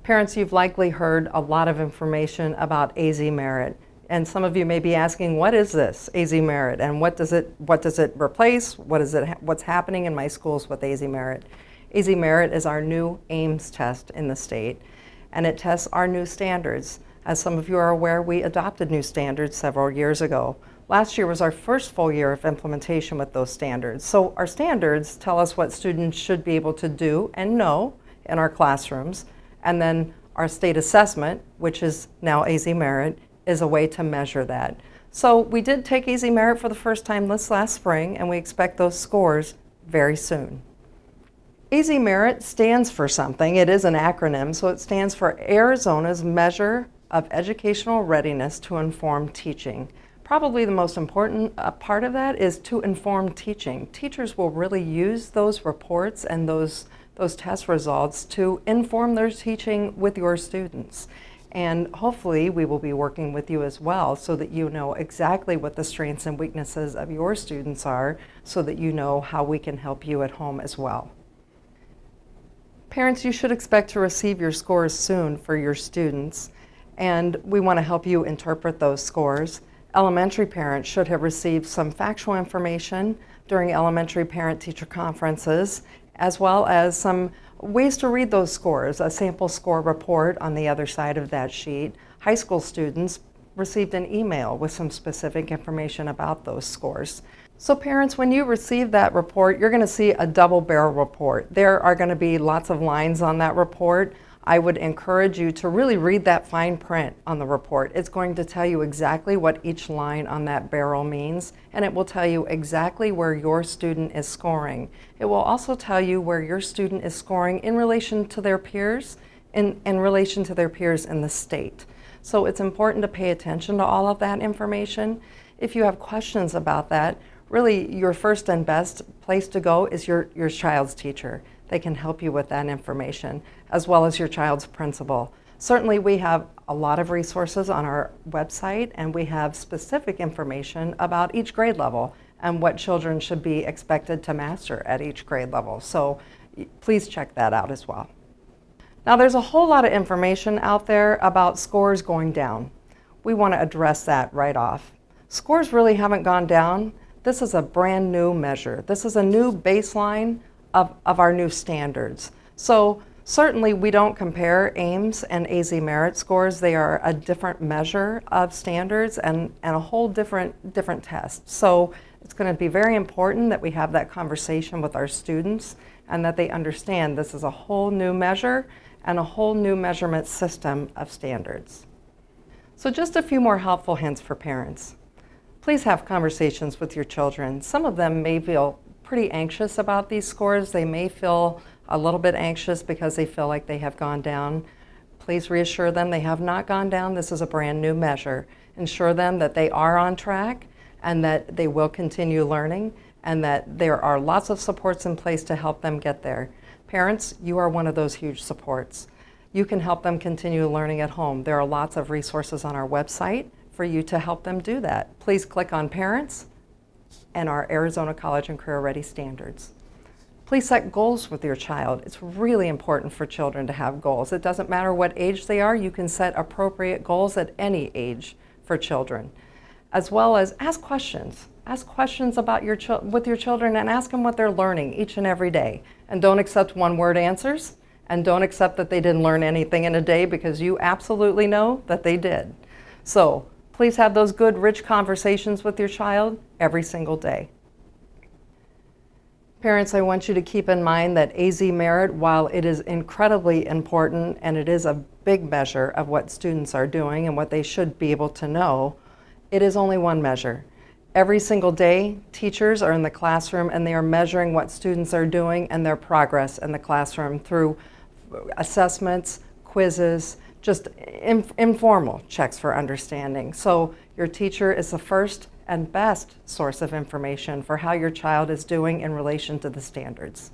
Parents, you've likely heard a lot of information about AzMERIT, and some of you may be asking, what is this AzMERIT, and what does it replace? What's happening in my schools with AzMERIT? AzMERIT is our new AIMS test in the state, and it tests our new standards. As some of you are aware, we adopted new standards several years ago. Last year was our first full year of implementation with those standards. So our standards tell us what students should be able to do and know in our classrooms. And then our state assessment, which is now AzMERIT, is a way to measure that. So we did take AzMERIT for the first time this last spring, and we expect those scores very soon. AzMERIT stands for something. It is an acronym, so it stands for Arizona's Measure of Educational Readiness to Inform Teaching. Probably the most important part of that is to inform teaching. Teachers will really use those reports and those test results to inform their teaching with your students. And hopefully we will be working with you as well so that you know exactly what the strengths and weaknesses of your students are, so that you know how we can help you at home as well. Parents, you should expect to receive your scores soon for your students, and we want to help you interpret those scores. Elementary parents should have received some factual information during elementary parent-teacher conferences, as well as some ways to read those scores, a sample score report on the other side of that sheet. High school students received an email with some specific information about those scores. So parents, when you receive that report, you're going to see a double-barrel report. There are going to be lots of lines on that report. I would encourage you to really read that fine print on the report. It's going to tell you exactly what each line on that barrel means, and it will tell you exactly where your student is scoring. It will also tell you where your student is scoring in relation to their peers, in relation to their peers in the state. So it's important to pay attention to all of that information. If you have questions about that, really your first and best place to go is your child's teacher. They can help you with that information, as well as your child's principal. Certainly we have a lot of resources on our website, and we have specific information about each grade level and what children should be expected to master at each grade level. So please check that out as well. Now there's a whole lot of information out there about scores going down. We want to address that right off. Scores really haven't gone down. This is a brand new measure. This is a new baseline of our new standards. So certainly we don't compare AIMS and AzMERIT scores. They are a different measure of standards and a whole different test. So it's going to be very important that we have that conversation with our students and that they understand this is a whole new measure and a whole new measurement system of standards. So just a few more helpful hints for parents. Please have conversations with your children. Some of them may feel pretty anxious about these scores. They may feel a little bit anxious because they feel like they have gone down. Please reassure them they have not gone down. This is a brand new measure. Ensure them that they are on track and that they will continue learning and that there are lots of supports in place to help them get there. Parents, you are one of those huge supports. You can help them continue learning at home. There are lots of resources on our website for you to help them do that. Please click on Parents and our Arizona College and Career Ready standards. Please set goals with your child. It's really important for children to have goals. It doesn't matter what age they are, you can set appropriate goals at any age for children. As well as ask questions. Ask questions about with your children and ask them what they're learning each and every day. And don't accept one-word answers, and don't accept that they didn't learn anything in a day, because you absolutely know that they did. So please have those good, rich conversations with your child every single day. Parents, I want you to keep in mind that AzMERIT, while it is incredibly important and it is a big measure of what students are doing and what they should be able to know, it is only one measure. Every single day, teachers are in the classroom and they are measuring what students are doing and their progress in the classroom through assessments, quizzes, just informal checks for understanding. So your teacher is the first and best source of information for how your child is doing in relation to the standards.